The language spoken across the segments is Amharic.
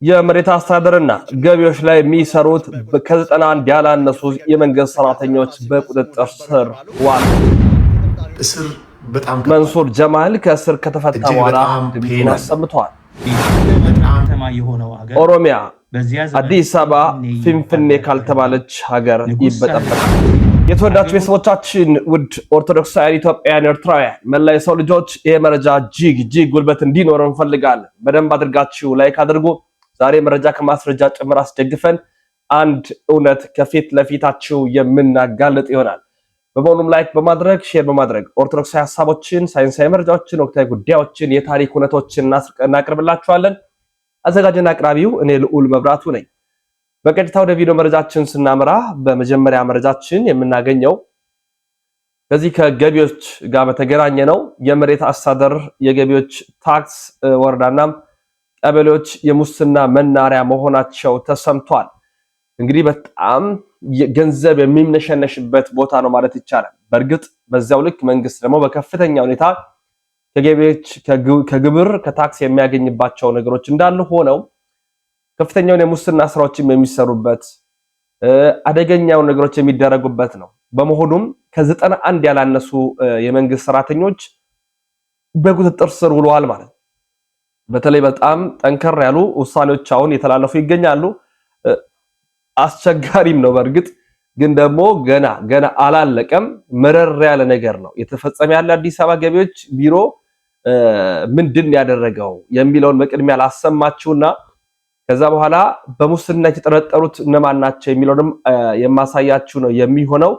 የመሬት አስተዳደርና ገቢዎች ላይ የሚሰሩት ከ91 ያላነሱ የመንግስት ሰራተኞች በቁጥጥር ስር ዋሉ። እስር በጣም መንሱር ጀማል ከእስር ከተፈታ በኋላ ድምፁን አሰምቷል። ኦሮሚያ አዲስ አበባ ፊንፊኔ ካልተባለች ሀገር ይበጠበጣል። የተወዳጁ ቤተሰቦቻችን ውድ ኦርቶዶክሳውያን ኢትዮጵያውያን ኤርትራውያን መላ የሰው ልጆች ይሄ መረጃ እጅግ ጉልበት እንዲኖረው እንፈልጋለን። በደንብ አድርጋችሁ ላይክ አድርጉ። ዛሬ መረጃ ከማስረጃ ጭምር አስደግፈን አንድ እውነት ከፊት ለፊታችሁ የምናጋልጥ ይሆናል። በመሆኑም ላይክ በማድረግ ሼር በማድረግ ኦርቶዶክሳዊ ሐሳቦችን፣ ሳይንሳዊ መረጃዎችን፣ ወቅታዊ ጉዳዮችን፣ የታሪክ እውነቶችን እናቀርብላችኋለን። አዘጋጅና አቅራቢው እኔ ልዑል መብራቱ ነኝ። በቀጥታ ወደ ቪዲዮ መረጃችን ስናመራ በመጀመሪያ መረጃችን የምናገኘው ከዚህ ከገቢዎች ጋር በተገናኘ ነው። የመሬት አስተዳደር የገቢዎች ታክስ ወረዳና ቀበሌዎች የሙስና መናሪያ መሆናቸው ተሰምቷል። እንግዲህ በጣም ገንዘብ የሚነሸነሽበት ቦታ ነው ማለት ይቻላል። በእርግጥ በዚያው ልክ መንግስት ደግሞ በከፍተኛ ሁኔታ ከገቢዎች ከግብር ከታክስ የሚያገኝባቸው ነገሮች እንዳሉ ሆነው ከፍተኛውን የሙስና ስራዎችም የሚሰሩበት አደገኛው ነገሮች የሚደረጉበት ነው። በመሆኑም ከ91 ያላነሱ የመንግስት ሰራተኞች በቁጥጥር ስር ውለዋል ማለት ነው። በተለይ በጣም ጠንከር ያሉ ውሳኔዎች አሁን የተላለፉ ይገኛሉ። አስቸጋሪም ነው። በእርግጥ ግን ደግሞ ገና አላለቀም። መረር ያለ ነገር ነው የተፈጸመ ያለ። አዲስ አበባ ገቢዎች ቢሮ ምንድን ያደረገው የሚለውን በቅድሚያ ላሰማችሁና ከዛ በኋላ በሙስና የተጠረጠሩት እነማን ናቸው የሚለውንም የማሳያችሁ ነው የሚሆነው።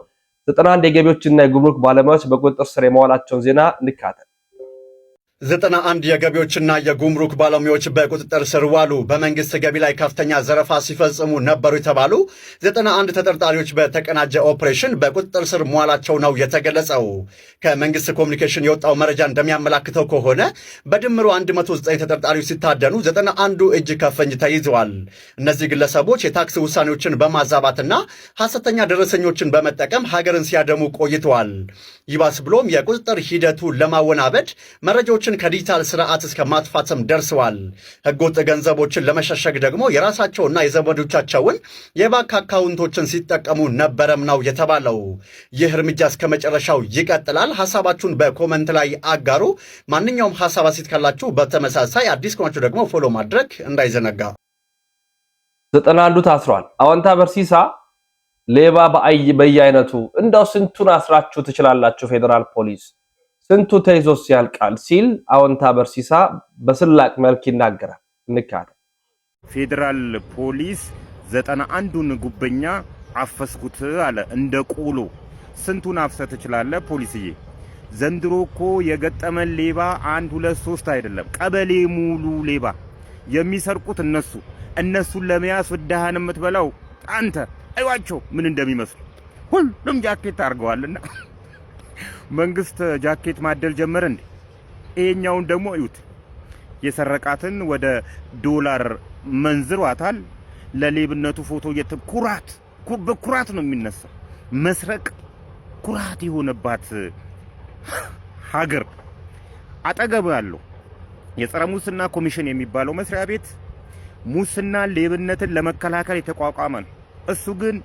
91 የገቢዎችና የጉምሩክ ባለሙያዎች በቁጥጥር ስር የመዋላቸውን ዜና እንካተል። 91 የገቢዎችና የጉምሩክ ባለሙያዎች በቁጥጥር ስር ዋሉ። በመንግስት ገቢ ላይ ከፍተኛ ዘረፋ ሲፈጽሙ ነበሩ የተባሉ 91 ተጠርጣሪዎች በተቀናጀ ኦፕሬሽን በቁጥጥር ስር መዋላቸው ነው የተገለጸው። ከመንግስት ኮሚኒኬሽን የወጣው መረጃ እንደሚያመላክተው ከሆነ በድምሩ 109 ተጠርጣሪዎች ሲታደኑ 91ዱ እጅ ከፍንጅ ተይዘዋል። እነዚህ ግለሰቦች የታክስ ውሳኔዎችን በማዛባትና ሐሰተኛ ደረሰኞችን በመጠቀም ሀገርን ሲያደሙ ቆይተዋል። ይባስ ብሎም የቁጥጥር ሂደቱ ለማወናበድ መረጃዎች ከዲጂታል ስርዓት እስከ ማጥፋትም ደርሰዋል። ህገወጥ ገንዘቦችን ለመሸሸግ ደግሞ የራሳቸውና የዘመዶቻቸውን የባንክ አካውንቶችን ሲጠቀሙ ነበረም ነው የተባለው። ይህ እርምጃ እስከ መጨረሻው ይቀጥላል። ሐሳባችሁን በኮመንት ላይ አጋሩ። ማንኛውም ሐሳብ አስተያየት ካላችሁ በተመሳሳይ አዲስ ከሆናችሁ ደግሞ ፎሎ ማድረግ እንዳይዘነጋ። 91 ታስሯል። አወንታ በርሲሳ ሌባ በየአይነቱ እንደው ስንቱን አስራችሁ ትችላላችሁ ፌደራል ፖሊስ ስንቱ ተይዞስ ያልቃል ሲል አወንታ በርሲሳ በስላቅ መልክ ይናገራል። እንካተ ፌደራል ፖሊስ 91ዱን ጉበኛ አፈስኩት አለ እንደ ቆሎ። ስንቱን አፍሰት ትችላለህ ፖሊስዬ? ዘንድሮ እኮ የገጠመን ሌባ 1 2 3 አይደለም፣ ቀበሌ ሙሉ ሌባ የሚሰርቁት እነሱን ለመያዝ ፍዳህን የምትበላው አንተ። አይዋቸው ምን እንደሚመስሉ ሁሉም ጃኬት አድርገዋልና መንግስት ጃኬት ማደል ጀመረ እንዴ? ይሄኛውን ደግሞ እዩት። የሰረቃትን ወደ ዶላር መንዝሯታል። ለሌብነቱ ፎቶ በኩራት ነው የሚነሳው። መስረቅ ኩራት የሆነባት ሀገር አጠገብ ያለው የጸረ ሙስና ኮሚሽን የሚባለው መስሪያ ቤት ሙስና ሌብነትን ለመከላከል የተቋቋመ ነው። እሱ ግን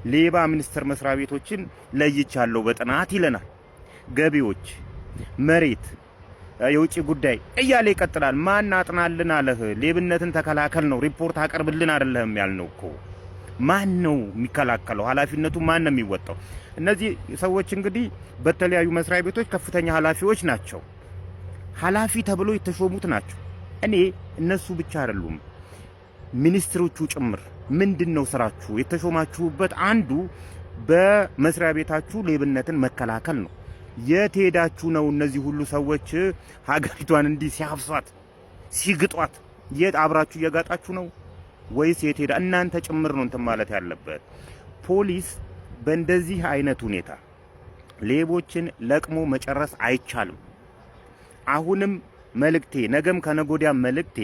ሌባ ሚኒስቴር መስሪያ ቤቶችን ለይቻለሁ በጥናት ይለናል። ገቢዎች፣ መሬት፣ የውጭ ጉዳይ እያለ ይቀጥላል። ማን አጥናልን አለህ? ሌብነትን ተከላከል ነው ሪፖርት አቀርብልን አይደለም ያልነው እኮ። ማን ነው የሚከላከለው? ኃላፊነቱ ማን ነው የሚወጣው? እነዚህ ሰዎች እንግዲህ በተለያዩ መስሪያ ቤቶች ከፍተኛ ኃላፊዎች ናቸው። ኃላፊ ተብሎ የተሾሙት ናቸው። እኔ እነሱ ብቻ አይደሉም ሚኒስትሮቹ ጭምር። ምንድነው ስራችሁ? የተሾማችሁበት አንዱ በመስሪያ ቤታችሁ ሌብነትን መከላከል ነው። የት ሄዳችሁ ነው እነዚህ ሁሉ ሰዎች ሀገሪቷን እንዲህ ሲያፍሷት ሲግጧት? የት አብራችሁ እየጋጣችሁ ነው ወይስ የት ሄዳ? እናንተ ጭምር ነው እንትን ማለት ያለበት። ፖሊስ በእንደዚህ አይነት ሁኔታ ሌቦችን ለቅሞ መጨረስ አይቻልም። አሁንም መልእክቴ፣ ነገም ከነጎዲያ መልእክቴ፣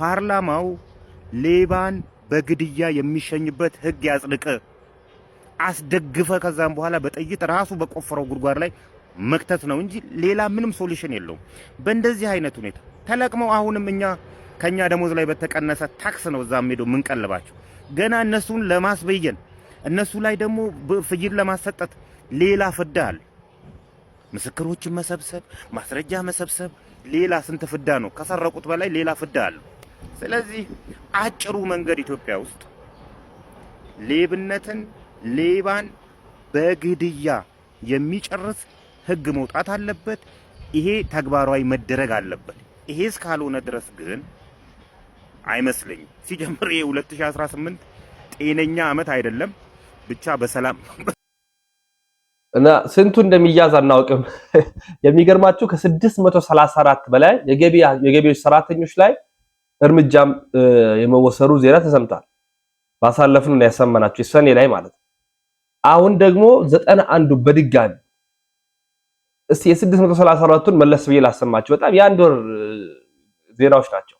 ፓርላማው ሌባን በግድያ የሚሸኝበት ህግ ያጽድቅ። አስደግፈ ከዛም በኋላ በጥይት ራሱ በቆፈረው ጉድጓድ ላይ መክተት ነው እንጂ ሌላ ምንም ሶሉሽን የለውም። በእንደዚህ አይነት ሁኔታ ተለቅመው አሁንም እኛ ከኛ ደሞዝ ላይ በተቀነሰ ታክስ ነው እዛም ሄዶ ምን ቀልባቸው ገና እነሱን ለማስበየን እነሱ ላይ ደግሞ ፍይል ለማሰጠት ሌላ ፍዳ አለ። ምስክሮችን መሰብሰብ ማስረጃ መሰብሰብ ሌላ ስንት ፍዳ ነው ከሰረቁት በላይ ሌላ ፍዳ አለ። ስለዚህ አጭሩ መንገድ ኢትዮጵያ ውስጥ ሌብነትን ሌባን በግድያ የሚጨርስ ህግ መውጣት አለበት። ይሄ ተግባራዊ መደረግ አለበት። ይሄ እስካልሆነ ድረስ ግን አይመስልኝም። ሲጀምር ይሄ 2018 ጤነኛ አመት አይደለም። ብቻ በሰላም እና ስንቱ እንደሚያዝ አናውቅም። የሚገርማችሁ ከ634 በላይ የገቢዎች ሰራተኞች ላይ እርምጃም የመወሰዱ ዜና ተሰምቷል። ባሳለፍነው ነው ያሰማናችሁ ሰኔ ላይ ማለት ነው። አሁን ደግሞ 91 በድጋሚ እስቲ የ634ቱን መለስ ብዬ ላሰማችሁ። በጣም የአንድ ወር ዜናዎች ናቸው።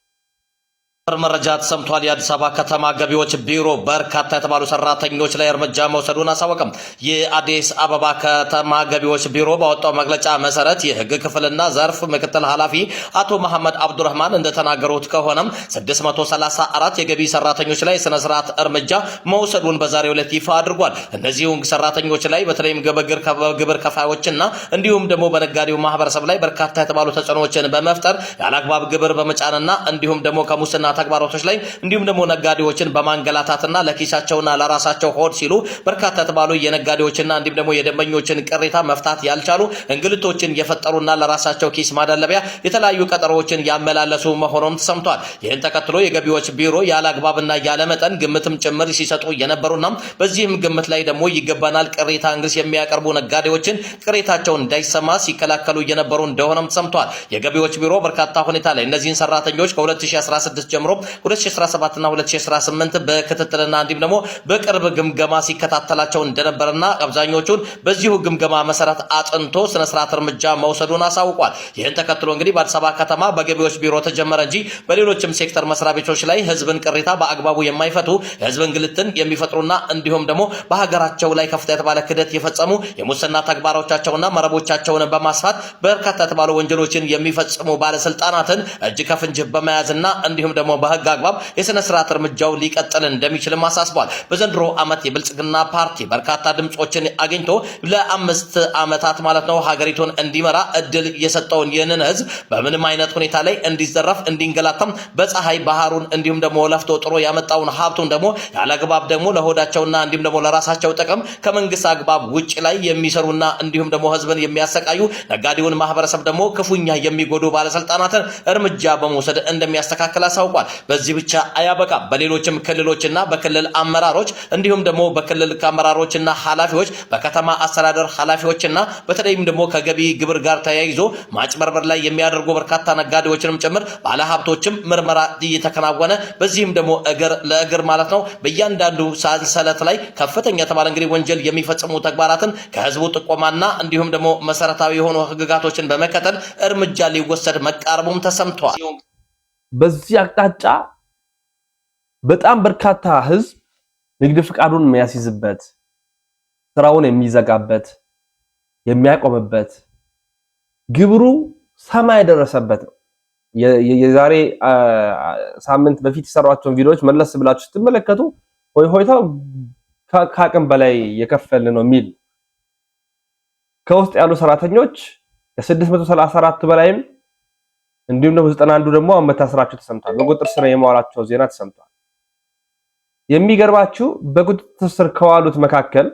መረጃ ተሰምቷል። የአዲስ አበባ ከተማ ገቢዎች ቢሮ በርካታ የተባሉ ሰራተኞች ላይ እርምጃ መውሰዱን አሳወቀም። የአዲስ አበባ ከተማ ገቢዎች ቢሮ ባወጣው መግለጫ መሰረት የህግ ክፍልና ዘርፍ ምክትል ኃላፊ አቶ መሐመድ አብዱራህማን እንደተናገሩት ከሆነም 634 የገቢ ሰራተኞች ላይ ስነ ስርዓት እርምጃ መውሰዱን በዛሬው ዕለት ይፋ አድርጓል። እነዚሁ ሰራተኞች ላይ በተለይም ግብር ከፋዮችና እንዲሁም ደግሞ በነጋዴው ማህበረሰብ ላይ በርካታ የተባሉ ተጽዕኖዎችን በመፍጠር ያለአግባብ ግብር በመጫንና እንዲሁም ደግሞ ከሙስና ተግባራቶች ላይ እንዲሁም ደግሞ ነጋዴዎችን በማንገላታትና ለኪሳቸውና ለራሳቸው ሆድ ሲሉ በርካታ የተባሉ የነጋዴዎችና እንዲሁም ደግሞ የደንበኞችን ቅሬታ መፍታት ያልቻሉ እንግልቶችን የፈጠሩና ለራሳቸው ኪስ ማደለቢያ የተለያዩ ቀጠሮዎችን ያመላለሱ መሆኑም ተሰምቷል። ይህን ተከትሎ የገቢዎች ቢሮ ያለ አግባብና ያለ መጠን ግምትም ጭምር ሲሰጡ የነበሩና በዚህም ግምት ላይ ደግሞ ይገባናል ቅሬታ እንግዲህ የሚያቀርቡ ነጋዴዎችን ቅሬታቸውን እንዳይሰማ ሲከላከሉ የነበሩ እንደሆነም ተሰምቷል። የገቢዎች ቢሮ በርካታ ሁኔታ ላይ እነዚህን ሰራተኞች ከ2016 ጀምሮ 2017 እና 2018 በክትትልና እንዲሁም ደግሞ በቅርብ ግምገማ ሲከታተላቸው እንደነበርና አብዛኞቹን በዚሁ ግምገማ መሰረት አጥንቶ ስነ ስርዓት እርምጃ መውሰዱን አሳውቋል። ይህን ተከትሎ እንግዲህ በአዲስ አበባ ከተማ በገቢዎች ቢሮ ተጀመረ እንጂ በሌሎችም ሴክተር መስሪያ ቤቶች ላይ ህዝብን ቅሬታ በአግባቡ የማይፈቱ ህዝብን ግልትን የሚፈጥሩና እንዲሁም ደግሞ በሀገራቸው ላይ ከፍተኛ የተባለ ክደት የፈጸሙ የሙስና ተግባሮቻቸውና መረቦቻቸውን በማስፋት በርካታ የተባሉ ወንጀሎችን የሚፈጽሙ ባለስልጣናትን እጅ ከፍንጅ በመያዝና እንዲሁም ደግሞ በህግ አግባብ የስነ ስርዓት እርምጃው ሊቀጥል እንደሚችልም አሳስቧል። በዘንድሮ ዓመት የብልጽግና ፓርቲ በርካታ ድምጾችን አግኝቶ ለ5 ዓመታት ማለት ነው ሀገሪቱን እንዲመራ እድል የሰጠውን ይህንን ህዝብ በምንም አይነት ሁኔታ ላይ እንዲዘረፍ እንዲንገላታም በፀሐይ ባህሩን እንዲሁም ደግሞ ለፍቶ ጥሮ ያመጣውን ሀብቱን ደግሞ ያለአግባብ ደግሞ ለሆዳቸውና እንዲሁም ደግሞ ለራሳቸው ጥቅም ከመንግስት አግባብ ውጭ ላይ የሚሰሩና እንዲሁም ደግሞ ህዝብን የሚያሰቃዩ ነጋዴውን ማህበረሰብ ደግሞ ክፉኛ የሚጎዱ ባለስልጣናትን እርምጃ በመውሰድ እንደሚያስተካክል አሳውቋል። በዚህ ብቻ አያበቃ። በሌሎችም ክልሎችና በክልል አመራሮች እንዲሁም ደግሞ በክልል አመራሮችና ኃላፊዎች በከተማ አስተዳደር ኃላፊዎችና በተለይም ደግሞ ከገቢ ግብር ጋር ተያይዞ ማጭበርበር ላይ የሚያደርጉ በርካታ ነጋዴዎችንም ጭምር ባለሀብቶችም ምርመራ እየተከናወነ በዚህም ደግሞ እግር ለእግር ማለት ነው በእያንዳንዱ ሰንሰለት ላይ ከፍተኛ የተባለ እንግዲህ ወንጀል የሚፈጽሙ ተግባራትን ከህዝቡ ጥቆማና እንዲሁም ደግሞ መሰረታዊ የሆኑ ህግጋቶችን በመከተል እርምጃ ሊወሰድ መቃረቡም ተሰምቷል። በዚህ አቅጣጫ በጣም በርካታ ህዝብ ንግድ ፍቃዱን የሚያስይዝበት ስራውን የሚዘጋበት የሚያቆምበት ግብሩ ሰማይ ደረሰበት ነው። የዛሬ ሳምንት በፊት የሰራቸውን ቪዲዮዎች መለስ ብላችሁ ስትመለከቱ ሆይታው ከአቅም በላይ የከፈልን ነው የሚል ከውስጥ ያሉ ሰራተኞች ከ634 በላይም እንዲሁም ደግሞ 91 ደግሞ መታሰራቸው ተሰምቷል። በቁጥጥር ስር የማዋላቸው ዜና ተሰምቷል። የሚገርባችሁ በቁጥጥር ስር ከዋሉት መካከል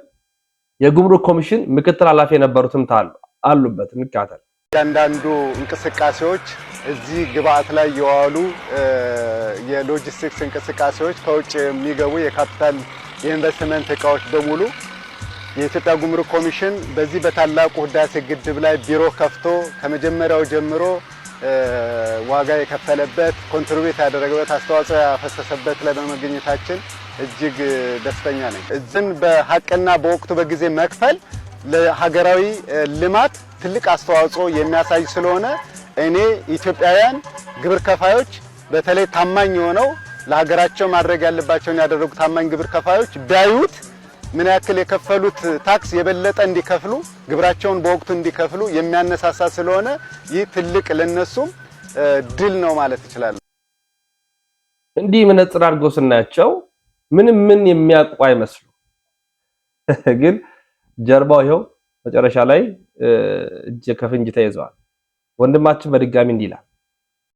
የጉምሩክ ኮሚሽን ምክትል ኃላፊ የነበሩትም አሉበት። እንካተል አንዳንዱ እንቅስቃሴዎች እዚህ ግብአት ላይ የዋሉ የሎጂስቲክስ እንቅስቃሴዎች ከውጭ የሚገቡ የካፒታል የኢንቨስትመንት እቃዎች በሙሉ የኢትዮጵያ ጉምሩክ ኮሚሽን በዚህ በታላቁ ህዳሴ ግድብ ላይ ቢሮ ከፍቶ ከመጀመሪያው ጀምሮ ዋጋ የከፈለበት ኮንትሪቢዩት ያደረገበት አስተዋጽኦ ያፈሰሰበት ላይ በመገኘታችን እጅግ ደስተኛ ነኝ። እዝን በሐቅና በወቅቱ በጊዜ መክፈል ለሀገራዊ ልማት ትልቅ አስተዋጽኦ የሚያሳይ ስለሆነ እኔ ኢትዮጵያውያን ግብር ከፋዮች በተለይ ታማኝ ሆነው ለሀገራቸው ማድረግ ያለባቸውን ያደረጉ ታማኝ ግብር ከፋዮች ቢያዩት ምን ያክል የከፈሉት ታክስ የበለጠ እንዲከፍሉ ግብራቸውን በወቅቱ እንዲከፍሉ የሚያነሳሳ ስለሆነ ይህ ትልቅ ለነሱም ድል ነው ማለት ይችላል። እንዲህ መነጽር አድርገው ስናያቸው ምን የሚያውቁ አይመስሉ ግን ጀርባው ይኸው መጨረሻ ላይ እጅ ከፍንጅ ተይዘዋል። ወንድማችን በድጋሚ እንዲህ ይላል።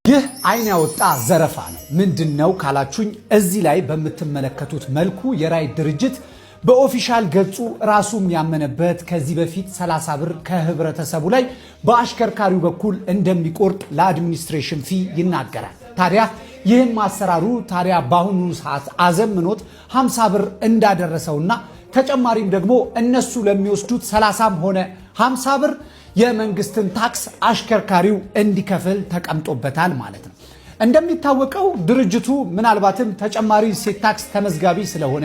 ይህ አይን ያወጣ ዘረፋ ነው። ምንድነው ካላችሁኝ እዚህ ላይ በምትመለከቱት መልኩ የራይድ ድርጅት በኦፊሻል ገጹ ራሱም ያመነበት ከዚህ በፊት 30 ብር ከህብረተሰቡ ላይ በአሽከርካሪው በኩል እንደሚቆርጥ ለአድሚኒስትሬሽን ፊ ይናገራል። ታዲያ ይህን ማሰራሩ ታዲያ በአሁኑ ሰዓት አዘምኖት 50 ብር እንዳደረሰውና ተጨማሪም ደግሞ እነሱ ለሚወስዱት 30ም ሆነ 50 ብር የመንግስትን ታክስ አሽከርካሪው እንዲከፍል ተቀምጦበታል ማለት ነው። እንደሚታወቀው ድርጅቱ ምናልባትም ተጨማሪ እሴት ታክስ ተመዝጋቢ ስለሆነ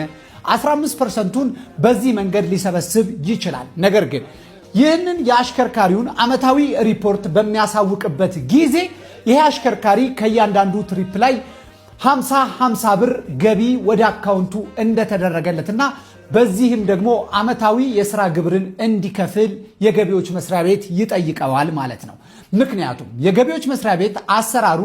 15%ን በዚህ መንገድ ሊሰበስብ ይችላል። ነገር ግን ይህንን የአሽከርካሪውን ዓመታዊ ሪፖርት በሚያሳውቅበት ጊዜ ይሄ አሽከርካሪ ከእያንዳንዱ ትሪፕ ላይ 50 ብር ገቢ ወደ አካውንቱ እንደተደረገለትና በዚህም ደግሞ ዓመታዊ የሥራ ግብርን እንዲከፍል የገቢዎች መስሪያ ቤት ይጠይቀዋል ማለት ነው። ምክንያቱም የገቢዎች መስሪያ ቤት አሰራሩ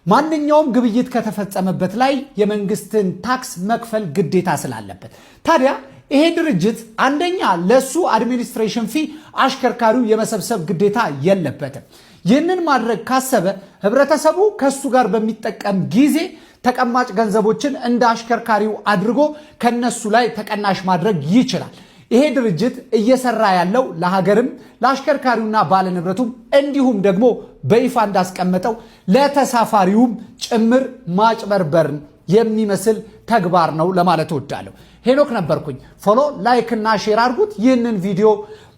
ማንኛውም ግብይት ከተፈጸመበት ላይ የመንግስትን ታክስ መክፈል ግዴታ ስላለበት፣ ታዲያ ይሄ ድርጅት አንደኛ ለሱ አድሚኒስትሬሽን ፊ አሽከርካሪው የመሰብሰብ ግዴታ የለበትም። ይህንን ማድረግ ካሰበ ህብረተሰቡ ከሱ ጋር በሚጠቀም ጊዜ ተቀማጭ ገንዘቦችን እንደ አሽከርካሪው አድርጎ ከነሱ ላይ ተቀናሽ ማድረግ ይችላል። ይሄ ድርጅት እየሰራ ያለው ለሀገርም ለአሽከርካሪውና ባለንብረቱም እንዲሁም ደግሞ በይፋ እንዳስቀመጠው ለተሳፋሪውም ጭምር ማጭበርበርን የሚመስል ተግባር ነው ለማለት እወዳለሁ። ሄኖክ ነበርኩኝ። ፎሎ፣ ላይክ እና ሼር አድርጉት። ይህንን ቪዲዮ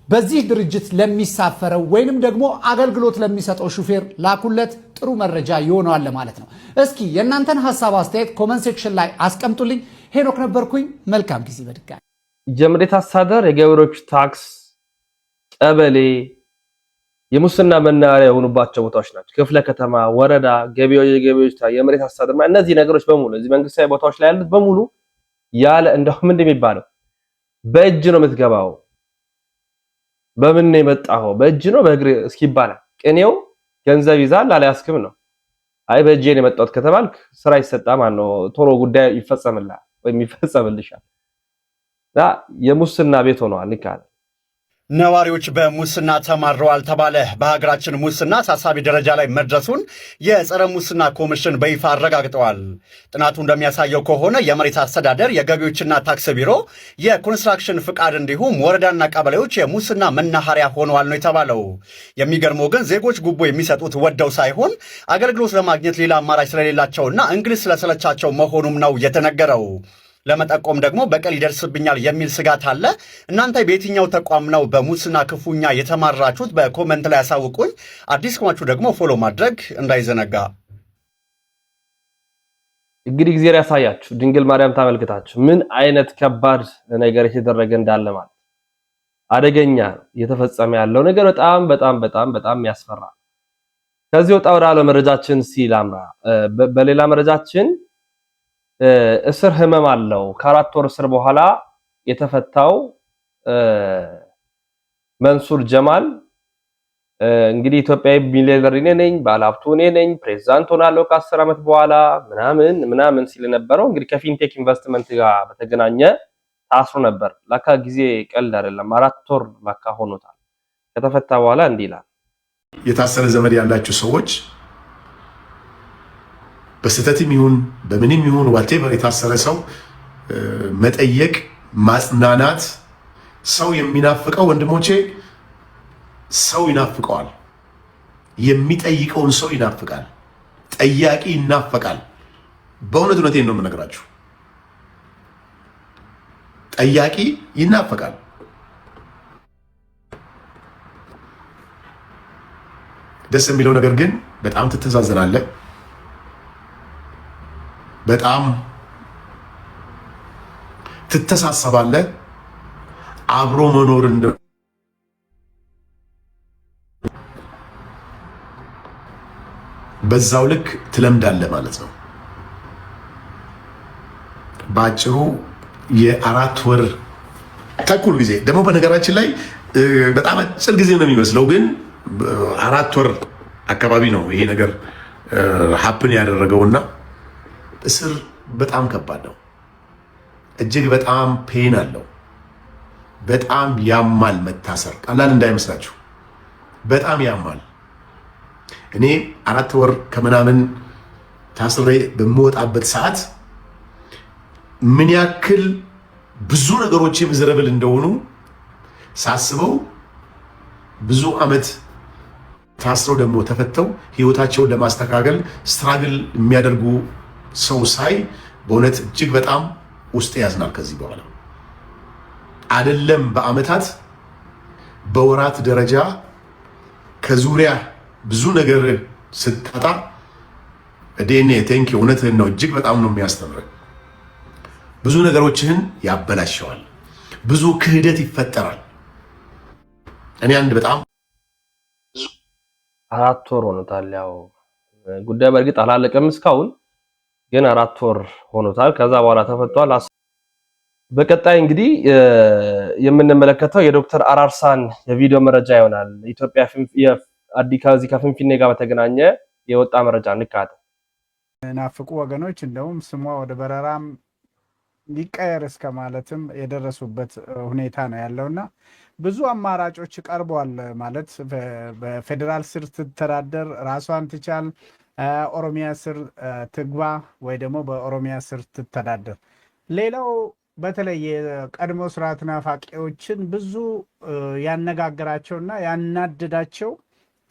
በዚህ ድርጅት ለሚሳፈረው ወይንም ደግሞ አገልግሎት ለሚሰጠው ሹፌር ላኩለት። ጥሩ መረጃ ይሆናል ማለት ነው። እስኪ የእናንተን ሐሳብ አስተያየት ኮሜንት ሴክሽን ላይ አስቀምጡልኝ። ሄኖክ ነበርኩኝ። መልካም ጊዜ። በድጋሚ የመሬት አስተዳደር፣ የገቢዎች ታክስ፣ ቀበሌ የሙስና መናኸሪያ የሆኑባቸው ቦታዎች ናቸው። ክፍለ ከተማ፣ ወረዳ፣ ገቢዎች፣ የመሬት አስተዳደር እነዚህ ነገሮች በሙሉ እዚህ መንግስታዊ ቦታዎች ላይ ያሉት በሙሉ ያለ እንደውም እንደሚባለው በእጅ ነው የምትገባው። በምን ነው የመጣው? በእጅ ነው በእግር እስኪባል ቅኔው ገንዘብ ይዛል አልያዝክም ነው። አይ በእጄ ነው የመጣሁት ከተባልክ ስራ ይሰጣ ማን ነው ቶሎ ጉዳይ ይፈጸምልሃል ወይም ይፈጸምልሻል። የሙስና ቤት ሆነዋል ንካል። ነዋሪዎች በሙስና ተማረዋል ተባለ። በሀገራችን ሙስና አሳሳቢ ደረጃ ላይ መድረሱን የጸረ ሙስና ኮሚሽን በይፋ አረጋግጠዋል። ጥናቱ እንደሚያሳየው ከሆነ የመሬት አስተዳደር፣ የገቢዎችና ታክስ ቢሮ፣ የኮንስትራክሽን ፍቃድ እንዲሁም ወረዳና ቀበሌዎች የሙስና መናኸሪያ ሆነዋል ነው የተባለው። የሚገርመው ግን ዜጎች ጉቦ የሚሰጡት ወደው ሳይሆን አገልግሎት ለማግኘት ሌላ አማራጭ ስለሌላቸውና እንግሊዝ ስለሰለቻቸው መሆኑም ነው የተነገረው። ለመጠቆም ደግሞ በቀል ይደርስብኛል የሚል ስጋት አለ። እናንተ በየትኛው ተቋም ነው በሙስና ክፉኛ የተማራችሁት? በኮመንት ላይ ያሳውቁኝ። አዲስ ከሆናችሁ ደግሞ ፎሎ ማድረግ እንዳይዘነጋ። እንግዲህ እግዚአብሔር ያሳያችሁ፣ ድንግል ማርያም ታመልክታችሁ ምን አይነት ከባድ ነገር የተደረገ እንዳለ ማለት አደገኛ እየተፈጸመ ያለው ነገር በጣም ያስፈራ። ከዚህ ወጣ ወዳለ መረጃችን ሲላምራ በሌላ መረጃችን እስር ህመም አለው። ከ4 ወር እስር በኋላ የተፈታው መንሱር ጀማል እንግዲህ ኢትዮጵያዊ ሚሊዮነር እኔ ነኝ፣ ባለሀብቱ እኔ ነኝ፣ ፕሬዝዳንት ሆናለሁ ከ10 ዓመት በኋላ ምናምን ሲል ነበረው። እንግዲህ ከፊንቴክ ኢንቨስትመንት ጋር በተገናኘ ታስሮ ነበር። ለካ ጊዜ ቀልድ አይደለም፣ 4 ወር ለካ ሆኖታል። ከተፈታ በኋላ እንዲህ ይላል። የታሰረ ዘመድ ያላችሁ ሰዎች በስተትም ይሁን በምንም ይሁን ዋቴቨር የታሰረ ሰው መጠየቅ፣ ማጽናናት። ሰው የሚናፍቀው ወንድሞቼ ሰው ይናፍቀዋል። የሚጠይቀውን ሰው ይናፍቃል። ጠያቂ ይናፈቃል። በእውነቴን ነው የምነግራችሁ። ጠያቂ ይናፈቃል። ደስ የሚለው ነገር ግን በጣም ትተዛዘናለህ። በጣም ትተሳሰባለህ። አብሮ መኖር በዛው ልክ ትለምዳለህ ማለት ነው። በአጭሩ የ4 ወር ተኩል ጊዜ ደግሞ በነገራችን ላይ በጣም አጭር ጊዜ ነው የሚመስለው፣ ግን 4 ወር አካባቢ ነው ይሄ ነገር ሀፕን ያደረገውና እስር በጣም ከባድ ነው። እጅግ በጣም ፔን አለው። በጣም ያማል። መታሰር ቀላል እንዳይመስላችሁ በጣም ያማል። እኔ 4 ወር ከምናምን ታስሬ በምወጣበት ሰዓት ምን ያክል ብዙ ነገሮች ምዝረብል እንደሆኑ ሳስበው ብዙ ዓመት ታስረው ደግሞ ተፈተው ህይወታቸውን ለማስተካከል ስትራግል የሚያደርጉ ሰው ሳይ በእውነት እጅግ በጣም ውስጥ ያዝናል። ከዚህ በኋላ አይደለም በአመታት በወራት ደረጃ ከዙሪያ ብዙ ነገር ስታጣ ዲኤንኤ ቴንክ እውነትህን ነው። እጅግ በጣም ነው የሚያስተምረን። ብዙ ነገሮችህን ያበላሸዋል። ብዙ ክህደት ይፈጠራል። እኔ አንድ በጣም 4 ወር ሆኖታል። ያው ጉዳዩ በእርግጥ አላለቀም እስካሁን ግን 4 ወር ሆኖታል። ከዛ በኋላ ተፈቷል። በቀጣይ እንግዲህ የምንመለከተው የዶክተር አራርሳን የቪዲዮ መረጃ ይሆናል። ኢትዮጵያ ከዚህ ከፍንፍኔ ጋር በተገናኘ የወጣ መረጃ እንካተል። ናፍቁ ወገኖች እንደውም ስሟ ወደ በረራም ሊቀየር እስከ ማለትም የደረሱበት ሁኔታ ነው ያለውና ብዙ አማራጮች ቀርቧል። ማለት በፌዴራል ስር ትተዳደር፣ ራሷን ትቻል፣ ኦሮሚያ ስር ትግባ ወይ ደግሞ በኦሮሚያ ስር ትተዳደር። ሌላው በተለይ የቀድሞ ስርዓት ናፋቂዎችን ብዙ ያነጋግራቸውና ያናደዳቸው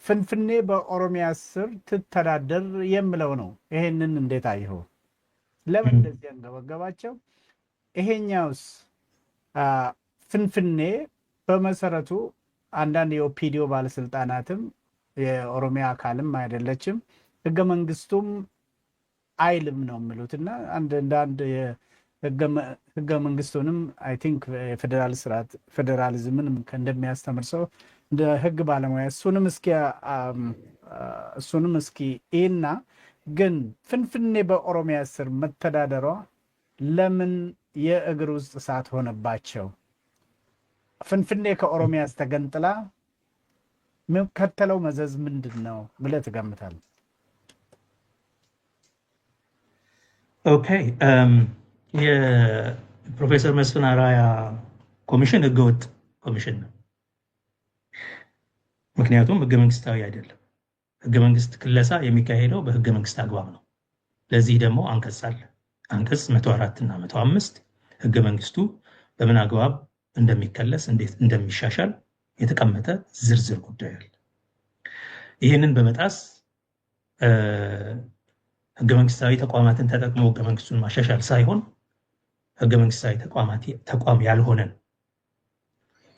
ፍንፍኔ በኦሮሚያ ስር ትተዳደር የሚለው ነው። ይሄንን እንዴት አይሆ ለምን እንደዚህ አንገበገባቸው? ይሄኛውስ ፍንፍኔ በመሰረቱ አንዳንድ የኦፒዲዮ ባለስልጣናትም የኦሮሚያ አካልም አይደለችም፣ ህገ መንግስቱም አይልም ነው የሚሉትና አንድ ህገ መንግስቱንም አይ ቲንክ የፌዴራል ስርዓት ፌዴራሊዝምንም እንደሚያስተምር ሰው እንደ ህግ ባለሙያ እሱንም እስኪ እና ግን ፍንፍኔ በኦሮሚያ ስር መተዳደሯ ለምን የእግር ውስጥ እሳት ሆነባቸው? ፍንፍኔ ከኦሮሚያ ተገንጥላ የሚከተለው መዘዝ ምንድን ነው ብለህ ትገምታለህ? ኦኬ የፕሮፌሰር መስፍን አራያ ኮሚሽን ህገወጥ ኮሚሽን ነው። ምክንያቱም ህገ መንግስታዊ አይደለም። ህገ መንግስት ክለሳ የሚካሄደው በህገ መንግስት አግባብ ነው። ለዚህ ደግሞ አንቀጽ አለ። አንቀጽ 104 እና 105 ህገ መንግስቱ በምን አግባብ እንደሚከለስ እንዴት እንደሚሻሻል የተቀመጠ ዝርዝር ጉዳይ አለ። ይህንን በመጣስ ህገ መንግስታዊ ተቋማትን ተጠቅሞ ህገ መንግስቱን ማሻሻል ሳይሆን ህገ መንግስታዊ ተቋም ያልሆነን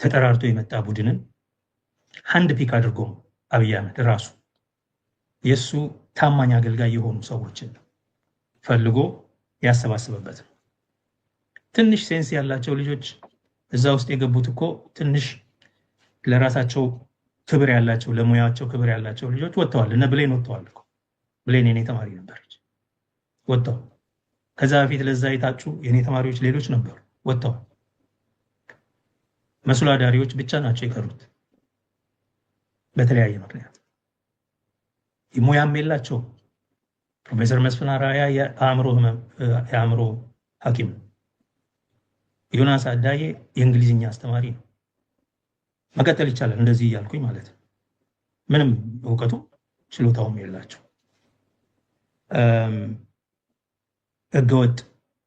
ተጠራርቶ የመጣ ቡድንን አንድ ፒክ አድርጎ አብይ አህመድ ራሱ የሱ ታማኝ አገልጋይ የሆኑ ሰዎችን ፈልጎ ያሰባስበበት ነው። ትንሽ ሴንስ ያላቸው ልጆች እዛ ውስጥ የገቡት እኮ ትንሽ ለራሳቸው ክብር ያላቸው ለሙያቸው ክብር ያላቸው ልጆች ወጥተዋል። እነ ብሌን ወጥተዋል እኮ ብሌን የኔ ተማሪ ነበረች፣ ወጥተዋል። ከዛ በፊት ለዛ የታጩ የኔ ተማሪዎች ሌሎች ነበሩ፣ ወጥተዋል። መስሎ አዳሪዎች ብቻ ናቸው የቀሩት በተለያየ ምክንያት። ሙያም የላቸው። ፕሮፌሰር መስፍን አራያ የአእምሮ ሐኪም፣ ዮናስ አዳዬ የእንግሊዝኛ አስተማሪ ነው። መቀጠል ይቻላል እንደዚህ እያልኩኝ ማለት ነው። ምንም እውቀቱ ችሎታውም የላቸው። ህገወጥ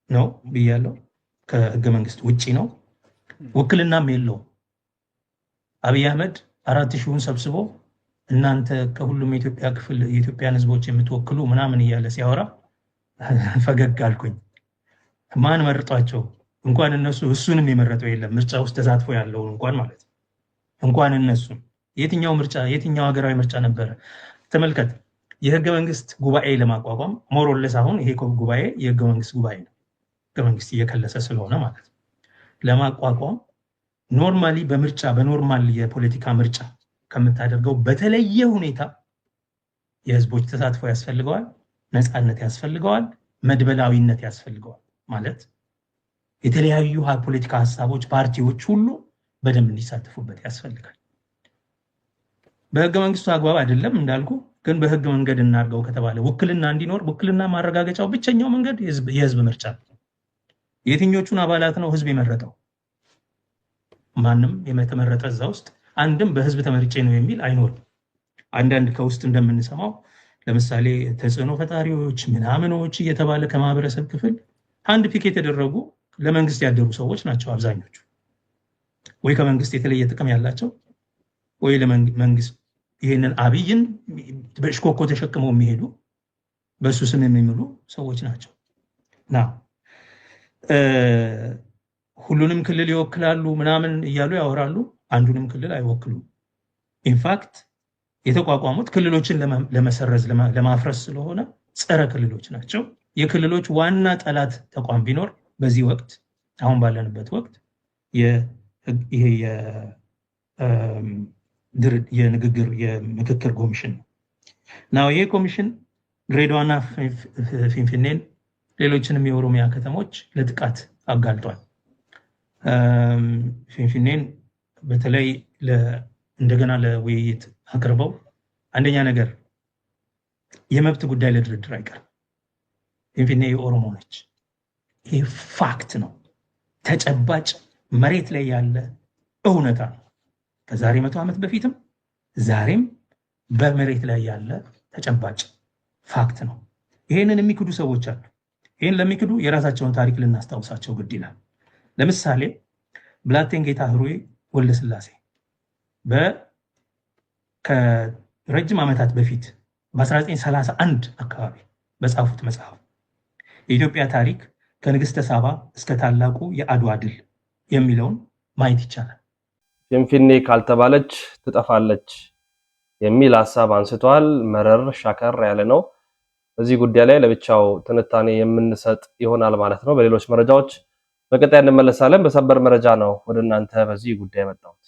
ነው ብያለሁ። ከህገ መንግስት ውጪ ነው። ውክልናም የለውም። አብይ አህመድ 4000ን ሰብስቦ እናንተ ከሁሉም የኢትዮጵያ ክፍል የኢትዮጵያን ህዝቦች የምትወክሉ ምናምን እያለ ሲያወራ ፈገግ አልኩኝ። ማን መርጧቸው? እንኳን እነሱ እሱንም የመረጠው የለም። ምርጫ ውስጥ ተሳትፎ ያለውን እንኳን ማለት ነው። እንኳን እነሱ የትኛው ምርጫ የትኛው ሀገራዊ ምርጫ ነበረ? ተመልከት። የህገ መንግስት ጉባኤ ለማቋቋም ሞሮለስ አሁን ይሄ ጉባኤ የህገ መንግስት ጉባኤ ነው። ህገ መንግስት እየከለሰ ስለሆነ ማለት ነው። ለማቋቋም ኖርማሊ በምርጫ በኖርማል የፖለቲካ ምርጫ ከምታደርገው በተለየ ሁኔታ የህዝቦች ተሳትፎ ያስፈልገዋል፣ ነፃነት ያስፈልገዋል፣ መድበላዊነት ያስፈልገዋል። ማለት የተለያዩ ፖለቲካ ሀሳቦች፣ ፓርቲዎች ሁሉ በደንብ እንዲሳተፉበት ያስፈልጋል። በህገ መንግስቱ አግባብ አይደለም እንዳልኩ ግን በህግ መንገድ እናርገው ከተባለ ውክልና እንዲኖር ውክልና ማረጋገጫው ብቸኛው መንገድ የህዝብ ምርጫ። የትኞቹን አባላት ነው ህዝብ የመረጠው? ማንም የተመረጠ እዛ ውስጥ አንድም በህዝብ ተመርጬ ነው የሚል አይኖርም። አንዳንድ ከውስጥ እንደምንሰማው ለምሳሌ ተጽዕኖ ፈጣሪዎች ምናምኖች እየተባለ ከማህበረሰብ ክፍል አንድ ፒክ የተደረጉ ለመንግስት ያደሩ ሰዎች ናቸው አብዛኞቹ። ወይ ከመንግስት የተለየ ጥቅም ያላቸው ወይ ለመንግስት ይሄንን አብይን በሽኮኮ ተሸክመው የሚሄዱ በሱ ስም የሚምሉ ሰዎች ናቸው። ና ሁሉንም ክልል ይወክላሉ ምናምን እያሉ ያወራሉ። አንዱንም ክልል አይወክሉም። ኢንፋክት የተቋቋሙት ክልሎችን ለመሰረዝ ለማፍረስ ስለሆነ ጸረ ክልሎች ናቸው። የክልሎች ዋና ጠላት ተቋም ቢኖር በዚህ ወቅት አሁን ባለንበት ወቅት ይሄ የምክክር ኮሚሽን ነው። ይሄ ኮሚሽን ድሬዳዋና ፊንፊኔን ሌሎችንም የኦሮሚያ ከተሞች ለጥቃት አጋልጧል። ፊንፊኔን በተለይ እንደገና ለውይይት አቅርበው አንደኛ ነገር የመብት ጉዳይ ለድርድር አይቀርም። ፊንፊኔ የኦሮሞ ነች። ይህ ፋክት ነው፣ ተጨባጭ መሬት ላይ ያለ እውነታ ነው። ከዛሬ 100 ዓመት በፊትም ዛሬም በመሬት ላይ ያለ ተጨባጭ ፋክት ነው። ይሄንን የሚክዱ ሰዎች አሉ። ይሄን ለሚክዱ የራሳቸውን ታሪክ ልናስታውሳቸው ግድ ይላል። ለምሳሌ ብላቴን ጌታ ህሩይ ወልደ ስላሴ ከረጅም ዓመታት በፊት በ1931 አካባቢ በጻፉት መጽሐፍ የኢትዮጵያ ታሪክ ከንግስተ ሳባ እስከ ታላቁ የአድዋ ድል የሚለውን ማየት ይቻላል። ፊንፊኔ ካልተባለች ትጠፋለች የሚል ሐሳብ አንስቷል። መረር ሻከር ያለ ነው። በዚህ ጉዳይ ላይ ለብቻው ትንታኔ የምንሰጥ ይሆናል ማለት ነው። በሌሎች መረጃዎች በቀጣይ እንመለሳለን። በሰበር መረጃ ነው ወደ እናንተ በዚህ ጉዳይ መጣሁት።